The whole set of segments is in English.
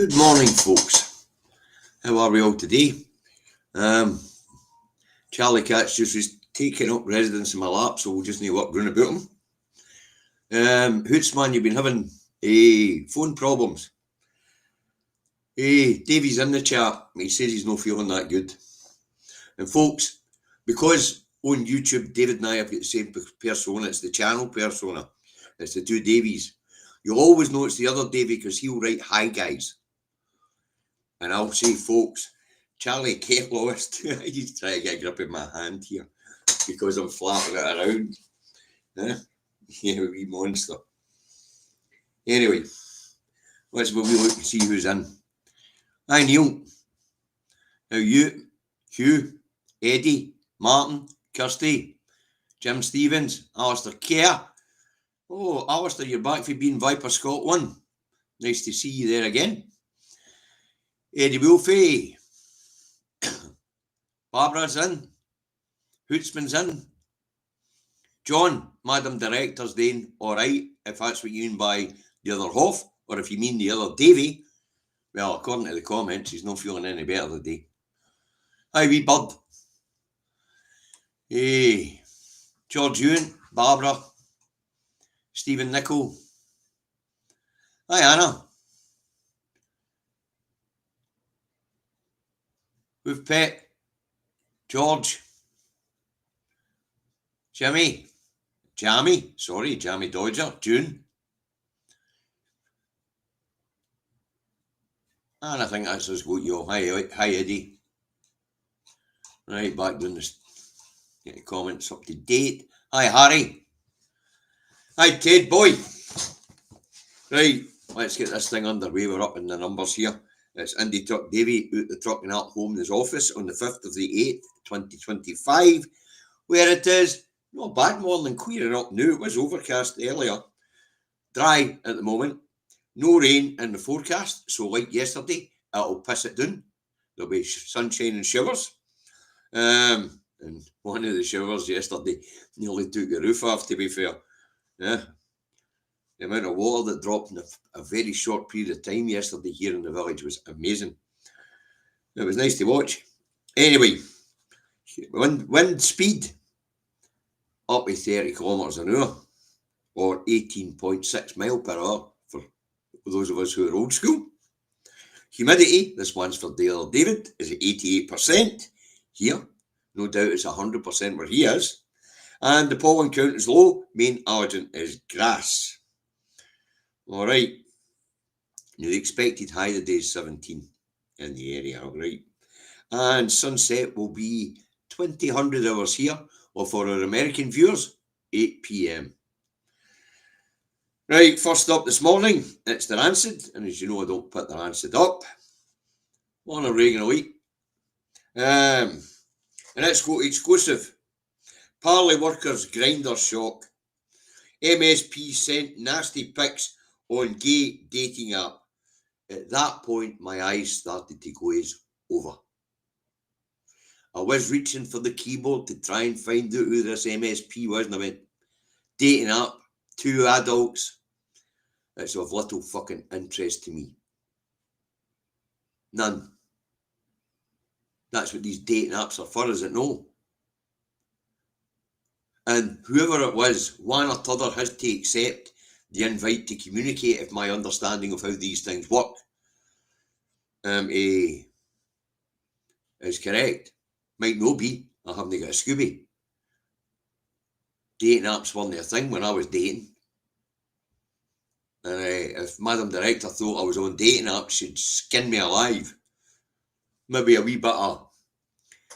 Good morning, folks. How are we all today? Charlie Cat's just taking up residence in my lap, so we'll just need to work round about him. Hootsman, you've been having phone problems. Davey's in the chat. He says he's not feeling that good. And folks, because on YouTube, David and I have got the same persona. It's the channel persona. It's the Two Davies. You'll always know it's the other Davey because he'll write, "Hi, guys." And I'll say, folks, Charlie, get lost. He's trying to get a grip in my hand here because I'm flapping it around. Yeah, wee monster. Anyway, let's have a wee look and see who's in. Hi, Neil. How you? Hugh, Eddie, Martin, Kirsty, Jim Stevens, Alistair Kerr. Oh, Alistair, you're back for being Viper Scotland. Nice to see you there again. Eddie Wolfie. Barbara's in. Hootsman's in. John, Madam Director's doing all right, if that's what you mean by the other half, or if you mean the other Davy. Well, according to the comments, he's not feeling any better today. Hi, wee bud. Hey, George Ewan, Barbara, Stephen Nichol. Hi, Anna. With Pet, George, Jamie Dodger, June. And I think that's us got you all. Hi, Eddie. Right, back doing this. Get the comments up to date. Hi, Harry. Hi, Ted boy. Right, let's get this thing underway. We're up in the numbers here. It's Indy Truck Davy out the truck and at home in his office on the 5th of the 8th, 2025, where it is not bad morning clearing up now. It was overcast earlier. Dry at the moment. No rain in the forecast. So like yesterday, it'll piss it down. There'll be sunshine and showers. And one of the showers yesterday nearly took the roof off, to be fair. Yeah. The amount of water that dropped in a very short period of time yesterday here in the village was amazing. It was nice to watch. Anyway, wind speed up to 30 kilometres an hour or 18.6 mile per hour for those of us who are old school. Humidity, this one's for Dale David, is at 88% here. No doubt it's 100% where he is. And the pollen count is low. Main allergen is grass. All right. Now, the expected high of the day is 17 in the area, all right. And sunset will be 2000 hours here, or for our American viewers, 8 p.m. Right, first up this morning, it's the Rancid. And as you know, I don't put the Rancid up on a regular week. And it's got exclusive. Parley workers grinder shock. MSP sent nasty pics on gay dating app. At that point, my eyes started to glaze over. I was reaching for the keyboard to try and find out who this MSP was, and I went, dating app, 2 adults. It's of little fucking interest to me. None. That's what these dating apps are for, is it no? And whoever it was, one or t'other has to accept the invite to communicate if my understanding of how these things work is correct. Might not be. I haven't got a Scooby. Dating apps weren't a thing when I was dating. And if Madam Director thought I was on dating apps, she'd skin me alive. Maybe a wee bit of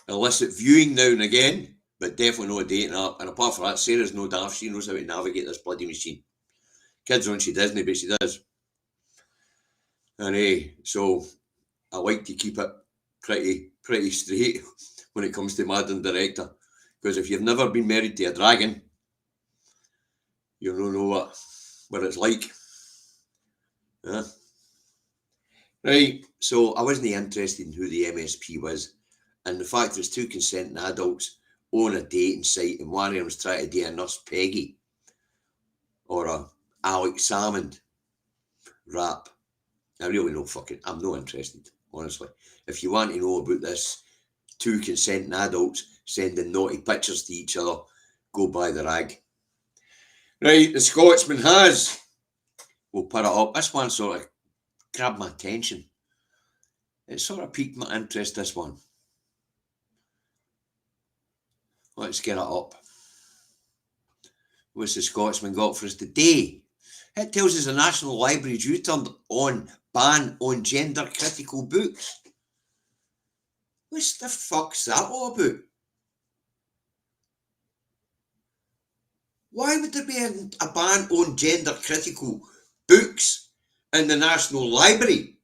illicit viewing now and again, but definitely not a dating app. And apart from that, Sarah's no daft. She knows how to navigate this bloody machine. Kids on she doesn't, but she does. And so I like to keep it pretty straight when it comes to Madam Director. Because if you've never been married to a dragon, you don't know what it's like. Yeah. Right, so I wasn't interested in who the MSP was. And the fact there's 2 consenting adults on a dating site and one of them's trying to date a Nurse Peggy or a Alex Salmond rap. I really no fucking, I'm not interested, honestly. If you want to know about this, two consenting adults sending naughty pictures to each other, go buy the rag. Right, the Scotsman has. We'll put it up. This one sort of grabbed my attention. It sort of piqued my interest, this one. Let's get it up. What's the Scotsman got for us today? It tells us the National Library's U-turned on ban on gender critical books. What the fuck's that all about? Why would there be a ban on gender critical books in the National Library?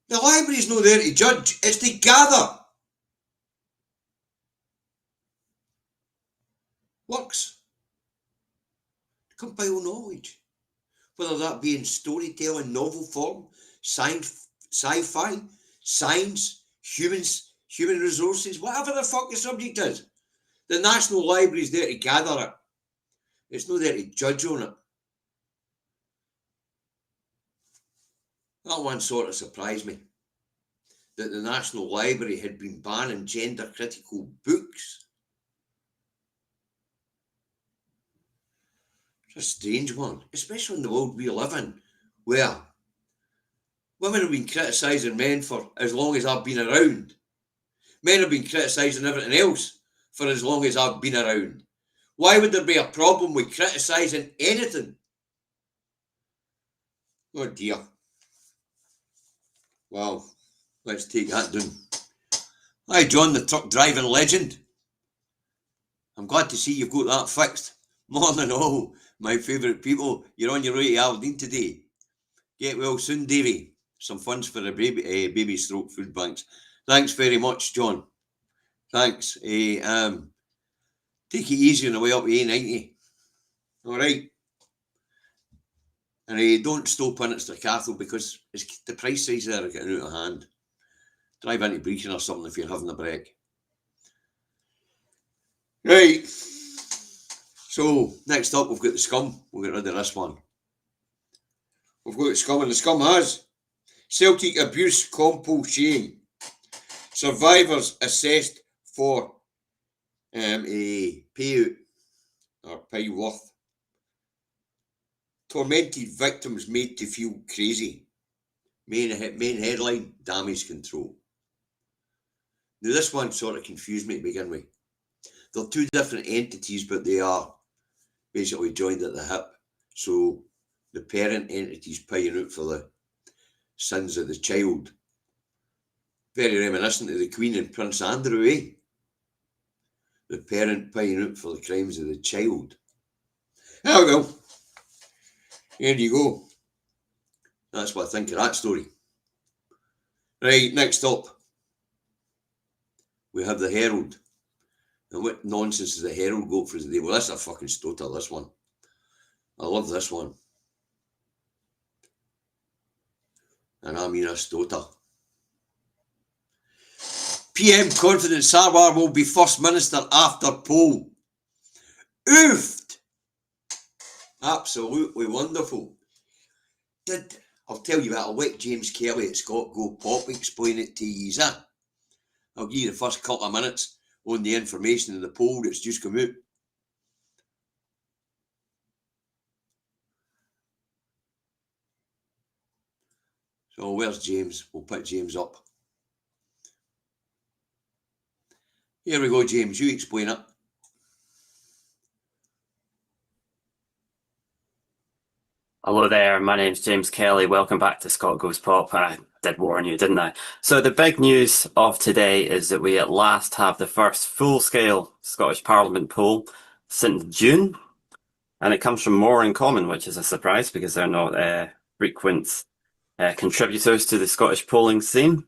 The library's not there to judge, it's to gather. Works. Compile knowledge. Whether that be in storytelling, novel form, science, sci-fi, science, human resources, whatever the fuck the subject is. The National Library is there to gather it. It's not there to judge on it. That one sort of surprised me. That the National Library had been banning gender critical books. It's a strange one, especially in the world we live in, where women have been criticising men for as long as I've been around. Men have been criticising everything else for as long as I've been around. Why would there be a problem with criticising anything? Oh dear. Well, let's take that down. Hi John, the truck driving legend. I'm glad to see you've got that fixed. More than all, my favourite people, you're on your way to Aberdeen today. Get well soon, Davey. Some funds for the baby stroke food banks. Thanks very much, John. Thanks. Take it easy on the way up to A90. All right. And don't stop in at Stracathel because the prices there are getting out of hand. Drive into Brechin or something if you're having a break. Right. So, next up, we've got the scum. We'll get rid of this one. We've got the scum, and the scum has Celtic abuse compulsion. Survivors assessed for a payout or pay worth. Tormented victims made to feel crazy. Main headline, damage control. Now this one sort of confused me to begin with. They're two different entities, but they are basically joined at the hip. So the parent entity's paying out for the sins of the child. Very reminiscent of the Queen and Prince Andrew, eh? The parent paying out for the crimes of the child. Oh well. There you go. That's what I think of that story. Right, next up. We have the Herald. And what nonsense is the Herald got for us today? Well, that's a fucking stoter, this one. I love this one. And I mean a stoter. PM confident Sarwar will be First Minister after poll. Oofed! Absolutely wonderful. I'll tell you what, I'll let James Kelly at Scott Go Pop explain it to you. I'll give you the first couple of minutes on the information in the poll that's just come out. So where's James? We'll put James up. Here we go, James. You explain it. Hello there, my name's James Kelly. Welcome back to Scott Goes Pop. I did warn you, didn't I? So the big news of today is that we at last have the first full-scale Scottish Parliament poll since June. And it comes from More in Common, which is a surprise because they're not frequent contributors to the Scottish polling scene.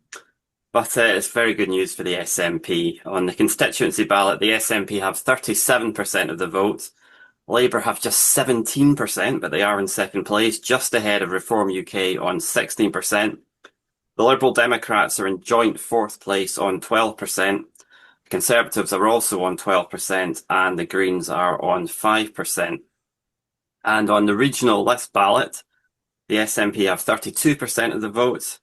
But it's very good news for the SNP. On the constituency ballot, the SNP have 37% of the vote. Labour have just 17%, but they are in second place, just ahead of Reform UK on 16%. The Liberal Democrats are in joint fourth place on 12%. Conservatives are also on 12%, and the Greens are on 5%. And on the regional list ballot, the SNP have 32% of the votes.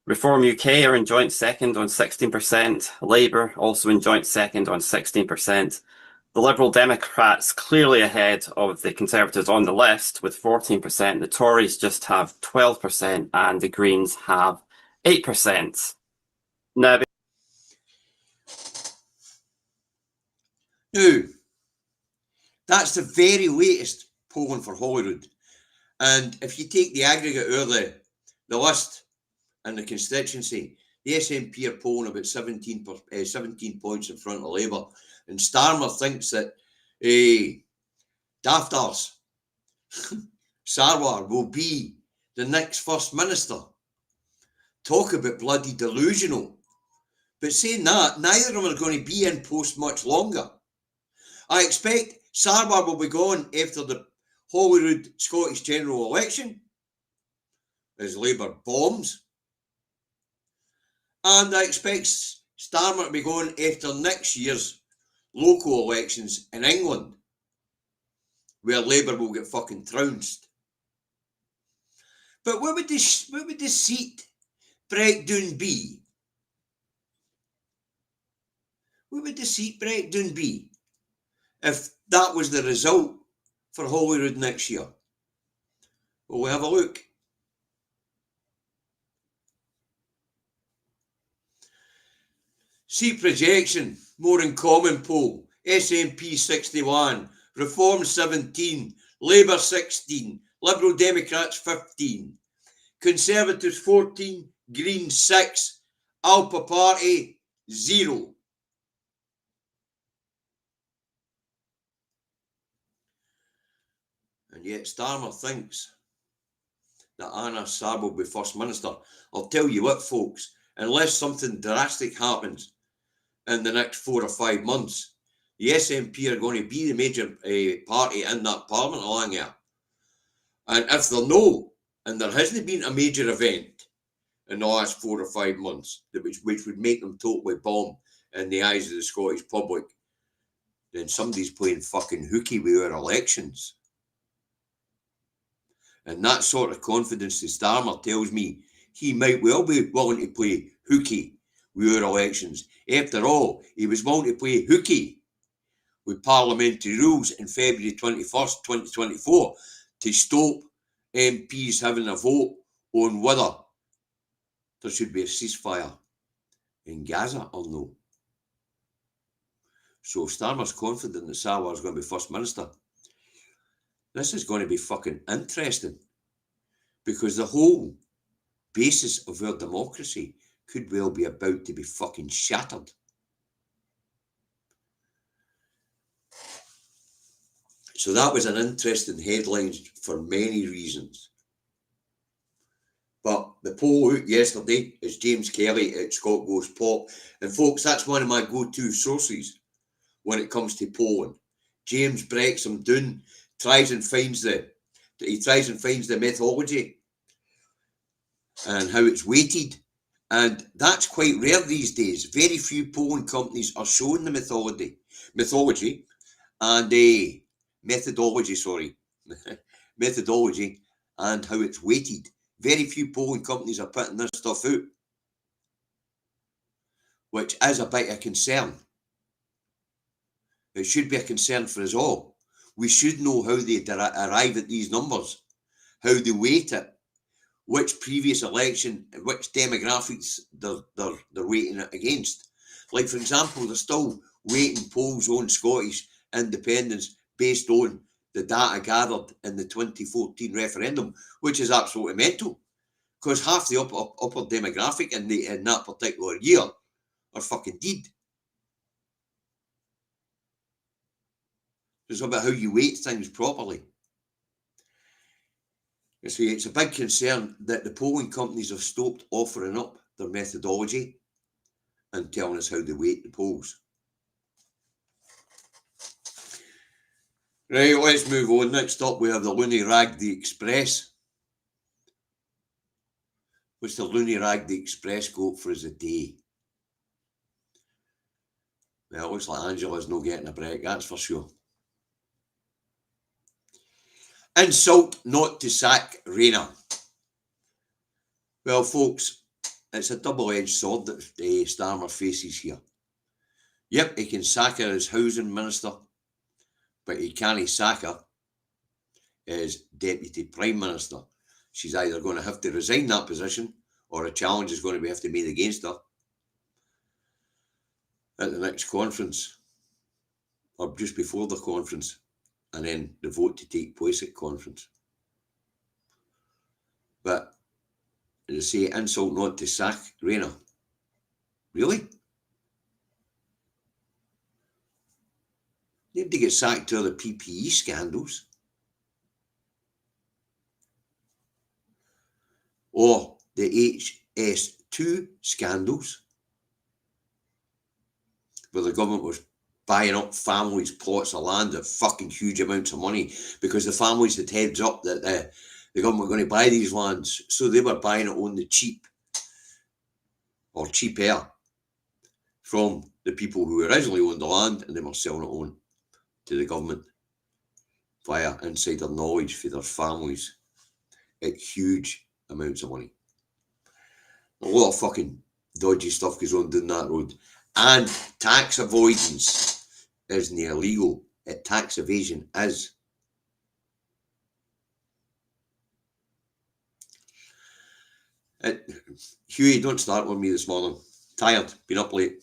Reform UK are in joint second on 16%. Labour also in joint second on 16%. The Liberal Democrats clearly ahead of the Conservatives on the list with 14%. The Tories just have 12% and the Greens have 8%. Now, that's the very latest polling for Holyrood. And if you take the aggregate of the list and the constituency, the SNP are polling about 17 points in front of Labour. And Starmer thinks that daft arse Sarwar will be the next First Minister. Talk about bloody delusional. But saying that, neither of them are going to be in post much longer. I expect Sarwar will be gone after the Holyrood Scottish general election as Labour bombs. And I expect Starmer to be gone after next year's local elections in England, where Labour will get fucking trounced. But what would the seat breakdown be? What would the seat breakdown be if that was the result for Holyrood next year? Well, we'll have a look. Seat projection, more in common poll. SNP 61, Reform 17, Labour 16, Liberal Democrats 15, Conservatives 14, Greens 6, Alpha Party 0. And yet Starmer thinks that Anna Saab will be First Minister. I'll tell you what, folks, unless something drastic happens in the next 4 or 5 months, the SNP are going to be the major party in that parliament along here. And if they're no, and there hasn't been a major event in the last 4 or 5 months, which would make them totally bomb in the eyes of the Scottish public, then somebody's playing fucking hooky with our elections. And that sort of confidence that Starmer tells me he might well be willing to play hooky with our elections. After all, he was willing to play hooky with parliamentary rules in February 21st, 2024 to stop MPs having a vote on whether there should be a ceasefire in Gaza or no. So if Starmer's confident that Sarwar is going to be First Minister, this is going to be fucking interesting, because the whole basis of our democracy could well be about to be fucking shattered. So that was an interesting headline for many reasons. But the poll out yesterday is James Kelly at Scott Goes Pop. And folks, that's one of my go-to sources when it comes to polling. James breaks them down, tries and finds the methodology and how it's weighted. And that's quite rare these days. Very few polling companies are showing the methodology and methodology and how it's weighted. Very few polling companies are putting this stuff out, which is a bit of concern. It should be a concern for us all. We should know how they arrive at these numbers, how they weight it, which previous election, which demographics they're weighting it against. Like, for example, they're still weighting polls on Scottish independence based on the data gathered in the 2014 referendum, which is absolutely mental, because half the upper demographic in that particular year are fucking dead. It's about how you weight things properly. You see, it's a big concern that the polling companies have stopped offering up their methodology and telling us how they weight the polls. Right, let's move on. Next up, we have the Loony Rag the Express. What's the Loony Rag the Express got for us a day? Well, it looks like Angela's not getting a break, that's for sure. Insult not to sack Rayner. Well, folks, it's a double-edged sword that Starmer faces here. Yep, he can sack her as housing minister, but he can't sack her as deputy prime minister. She's either going to have to resign that position, or a challenge is going to have to be made against her at the next conference, or just before the conference, and then the vote to take place at conference. But they say insult not to sack Rayner. Really? Nobody gets sacked to the PPE scandals. Or the HS2 scandals, where the government was buying up families' plots of land at fucking huge amounts of money because the families had heads up that the government were going to buy these lands, so they were buying it on the cheap, or cheaper, from the people who originally owned the land, and they were selling it on to the government via insider knowledge for their families at huge amounts of money. A lot of fucking dodgy stuff goes on down that road. And tax avoidance isn't illegal. Tax evasion is. Hughie, don't start with me this morning. Tired, been up late.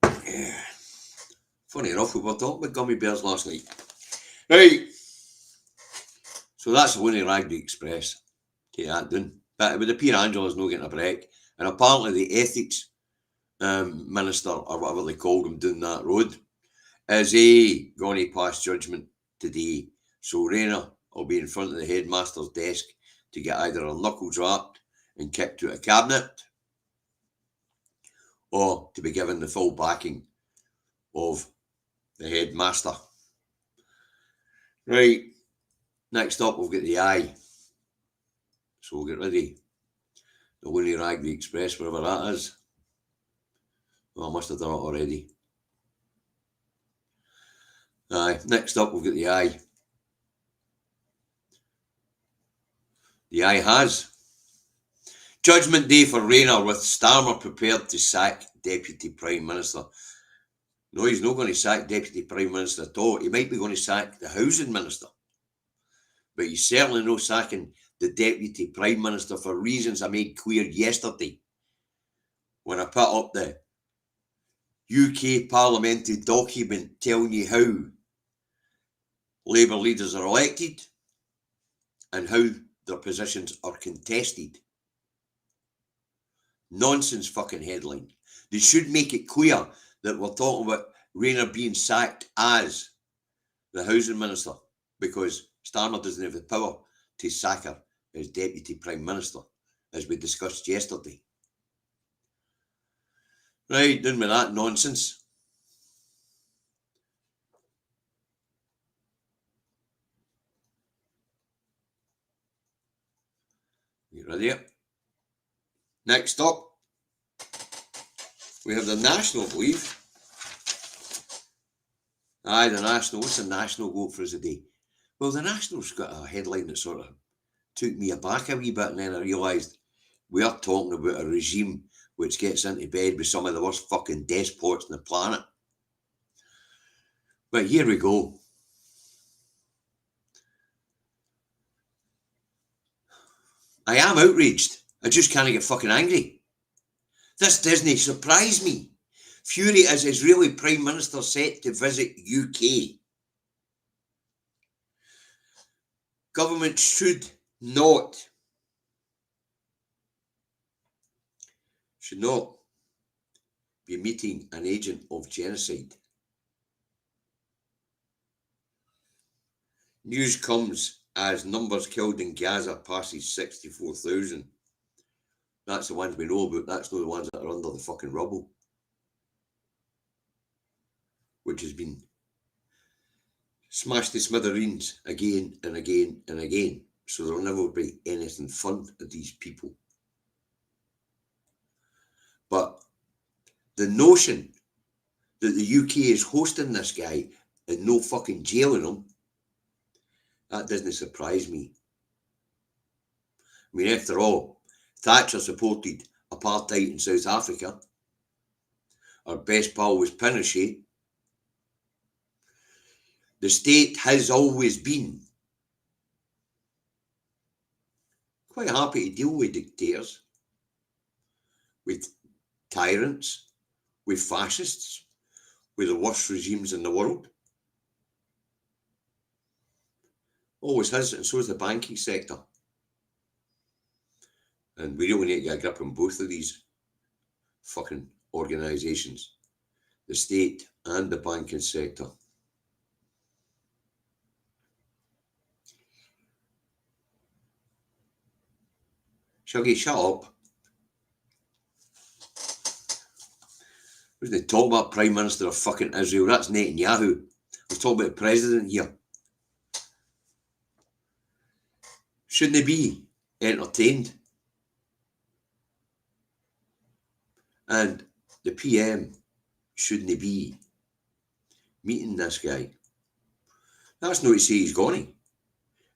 Yeah. Funny enough, we were talking about gummy bears last night. Right. So that's the Looney Ragby Express. Take that down. But it would appear Angela's not getting a break. And apparently the ethics minister, or whatever they called him down that road, is going to pass judgment today. So Rayner will be in front of the headmaster's desk to get either her knuckles wrapped and kicked out of cabinet, or to be given the full backing of the headmaster. Right. Next up, we've got the eye. So we'll get ready. The Looney Ragby Express, wherever that is. Well, I must have done it already. Aye. Next up, we've got the eye. The eye has. Judgment day for Rayner, with Starmer prepared to sack Deputy Prime Minister. No, he's not going to sack Deputy Prime Minister at all. He might be going to sack the Housing Minister. But he's certainly not sacking the Deputy Prime Minister for reasons I made clear yesterday when I put up the UK parliamentary document telling you how Labour leaders are elected and how their positions are contested. Nonsense fucking headline. They should make it clear that we're talking about Rayner being sacked as the Housing Minister, because Starmer doesn't have the power to sack her as Deputy Prime Minister, as we discussed yesterday. Right, done with that nonsense. You ready? Next up, we have the National, I believe. Aye, the National. What's the National vote for us today? Well, the National's got a headline that sort of took me aback a wee bit, and then I realised we are talking about a regime which gets into bed with some of the worst fucking despots on the planet. But here we go. I am outraged. I just can't get fucking angry. This Disney surprised me. Fury as Israeli Prime Minister set to visit UK. Government should not be meeting an agent of genocide. News comes as numbers killed in Gaza passes 64,000. That's the ones we know about. That's not the ones that are under the fucking rubble, which has been smashed to smithereens again and again and again. So there'll never be anything fun of these people. But the notion that the UK is hosting this guy and no fucking jailing them, that doesn't surprise me. I mean, after all, Thatcher supported apartheid in South Africa. Our best pal was Pinochet. The state has always been quite happy to deal with dictators, with tyrants, with fascists, with the worst regimes in the world. Always has, and so is the banking sector. And we really need to get a grip on both of these fucking organisations, the state and the banking sector. Shuggy, shut up. Who's they talk about Prime Minister of fucking Israel? That's Netanyahu. We're talking about the president here. Shouldn't they be entertained? And the PM, shouldn't they be meeting this guy? That's not to say he's going.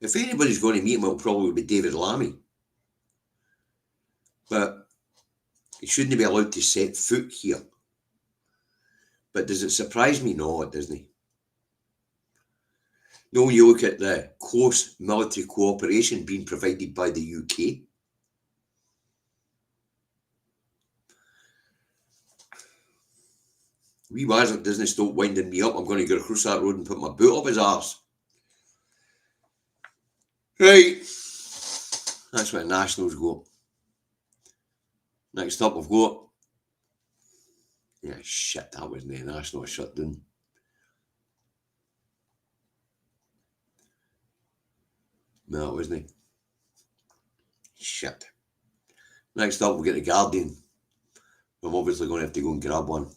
If anybody's going to meet him, it'll probably be David Lammy. But he shouldn't be allowed to set foot here. But does it surprise me? No, it doesn't. No, you look at the close military cooperation being provided by the UK. Wee Wazard doesn't stop winding me up. I'm going to go across that road and put my boot up his arse. Right. That's where Nationals go. Next up, we've got... Yeah, shit, that wasn't the National shut down. No, it wasn't. Shit. Next up, we'll get the Guardian. I'm obviously going to have to go and grab one.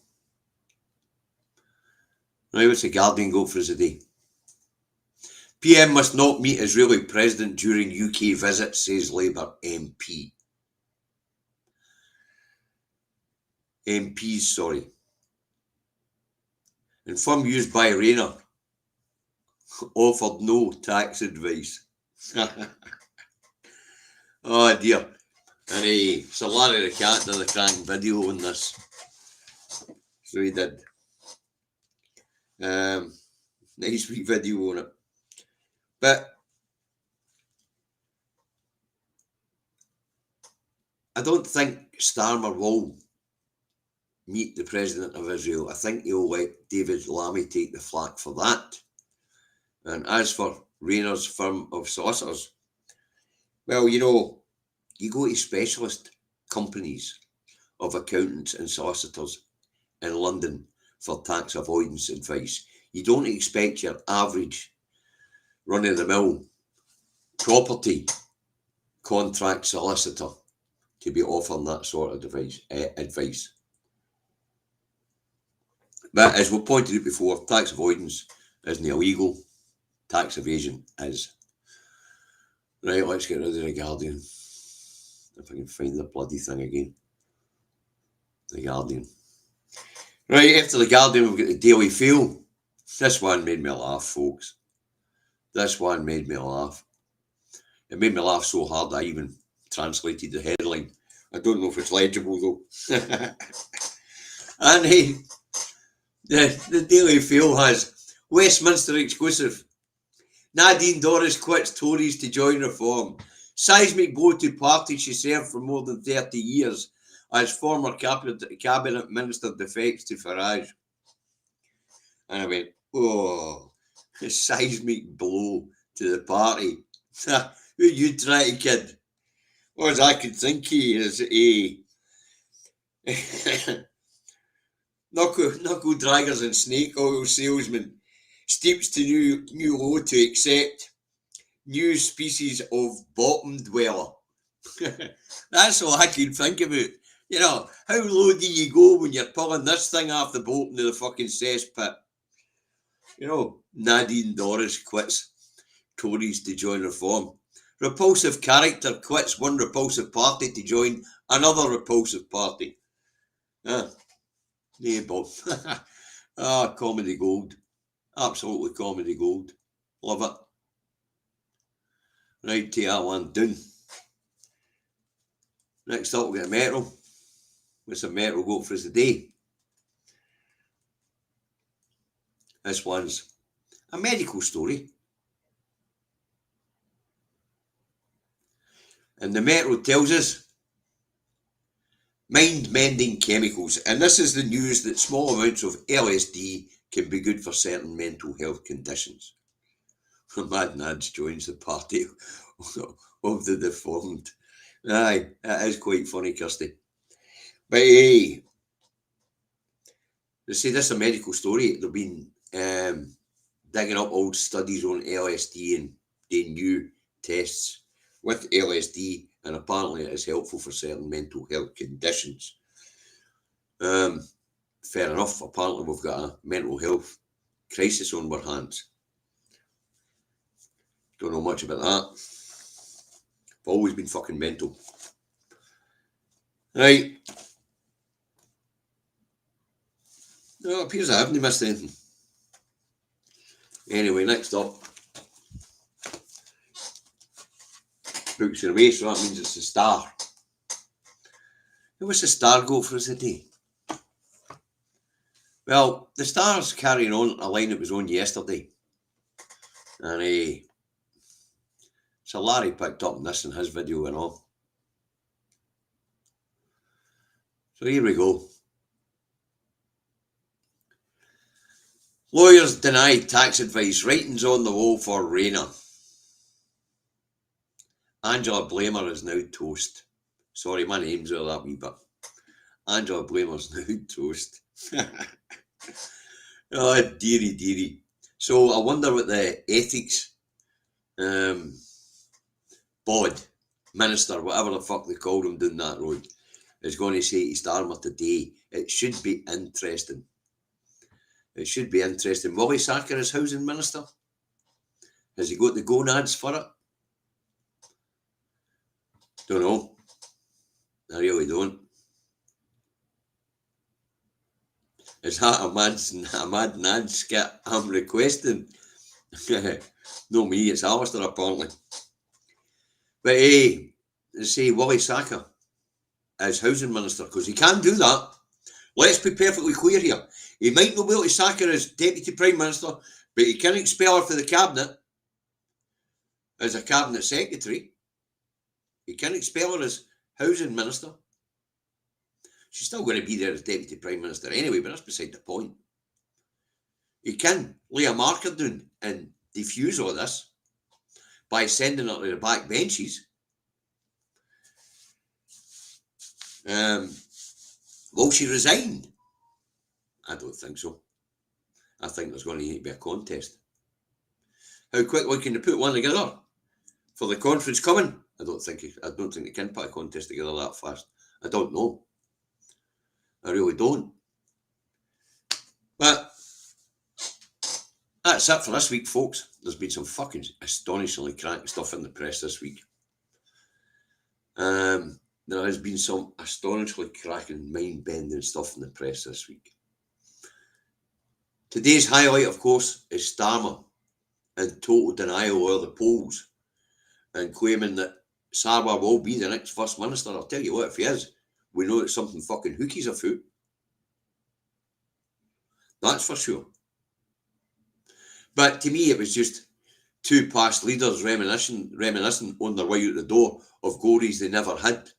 Right, what's the Guardian got for us today? PM must not meet Israeli president during UK visit, says Labour MP. MPs, sorry. And firm used by Rayner offered no tax advice. Oh dear. And Sir Larry the Cat did a cracking video on this. So he did. Nice wee video on it. But I don't think Starmer will meet the President of Israel. I think he'll let David Lammy take the flak for that. And as for Rayner's firm of solicitors, well, you know, you go to specialist companies of accountants and solicitors in London for tax avoidance advice. You don't expect your average run-of-the-mill property contract solicitor to be offering that sort of advice. But as we pointed out before, tax avoidance isn't illegal. Tax evasion is. Right, let's get rid of the Guardian. If I can find the bloody thing again. The Guardian. Right, after the Guardian, we've got the Daily Fail. This one made me laugh, folks. This one made me laugh. It made me laugh so hard I even translated the headline. I don't know if it's legible though. And the Daily Fail has Westminster exclusive. Nadine Dorries quits Tories to join Reform. Seismic blow to party she served for more than 30 years as former cabinet minister defects to Farage. And I went, oh, a seismic blow to the party. Who you try to kid? Or as I could think he is a knuckle draggers and snake oil salesman steeps to new low to accept new species of bottom dweller. That's all I can think about. You know, how low do you go when you're pulling this thing off the bottom of the fucking cesspit? You know, Nadine Dorries quits Tories to join Reform. Repulsive character quits one repulsive party to join another repulsive party. Yeah, Bob. Comedy gold. Absolutely comedy gold. Love it. Right, take that one down. Next up, we'll get a Metro. What's a Metro got for us today? This one's a medical story. And the Metro tells us mind-mending chemicals. And this is the news that small amounts of LSD can be good for certain mental health conditions. Mad Nads joins the party of the deformed. Aye, that is quite funny, Kirsty. But hey, they say this is a medical story. They've been digging up old studies on LSD and doing new tests with LSD, and apparently it is helpful for certain mental health conditions. Fair enough. Apparently we've got a mental health crisis on our hands. Don't know much about that. I've always been fucking mental. Right. No, it appears I haven't missed anything. Anyway, next up. Books are away, so that means it's the Star. What's the Star go for us today? Well, the Star's carrying on a line that was on yesterday. And so Larry picked up on this in his video and all. So here we go. Lawyers deny tax advice. Writings on the wall for Rayner. Angela Blamer is now toast. Sorry, my name's all that wee bit. Angela Blamer's now toast. Oh, dearie, dearie. So I wonder what the ethics bod, minister, whatever the fuck they called him down that road, is going to say to Starmer today. It should be interesting. It should be interesting. Will he sack her as housing minister? Has he got the gonads for it? Don't know. I really don't. Is that a mad Nad skit I'm requesting? No me, it's Alistair apparently. But they say Willie Sacker as housing minister, because he can do that. Let's be perfectly clear here. He might not be able to sack her as deputy prime minister, but he can expel her for the cabinet as a cabinet secretary. He can expel her as housing minister. She's still going to be there as deputy prime minister anyway, but that's beside the point. He can lay a marker down and defuse all this by sending her to the back benches. Will she resign? I don't think so. I think there's going to need to be a contest. How quickly can they put one together for the conference coming? I don't think they can put a contest together that fast. I don't know. I really don't. But that's it for this week, folks. There's been some fucking astonishingly cracking stuff in the press this week. There has been some astonishingly cracking, mind-bending stuff in the press this week. Today's highlight, of course, is Starmer in total denial of the polls and claiming that Sarwar will be the next First Minister. I'll tell you what, if he is, we know it's something fucking hookies afoot. That's for sure. But to me, it was just two past leaders reminiscing on their way out the door of glories they never had.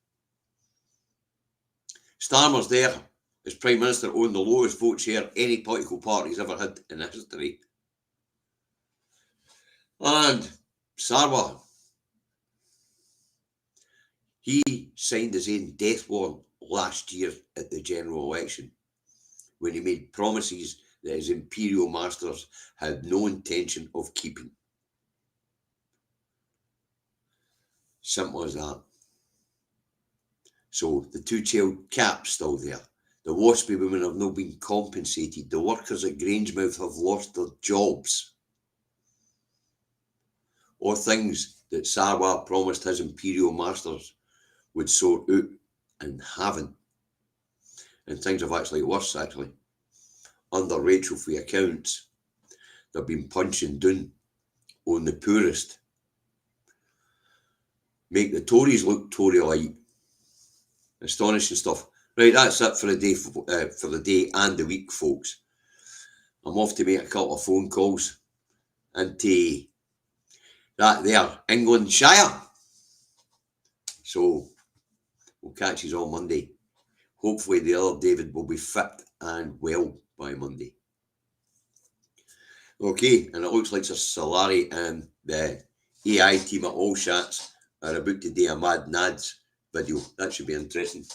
Starmer's there as Prime Minister on the lowest vote share any political party's ever had in history. And Sarwar, he signed his own death warrant last year at the general election when he made promises that his imperial masters had no intention of keeping. Simple as that. So the two-child cap's still there. The waspy women have not been compensated. The workers at Grangemouth have lost their jobs. Or things that Sarwar promised his imperial masters would sort out and haven't. And things have actually worse, actually. Under Rachel for accounts, they've been punching down on the poorest. Make the Tories look Tory-like. Astonishing stuff. Right, that's it for the day and the week, folks. I'm off to make a couple of phone calls into that there England Shire. So we'll catch you on Monday. Hopefully the other David will be fit and well by Monday. Okay, and it looks like Sir Solari and the AI team at All Shots are about to do a Mad Nads video. That should be interesting.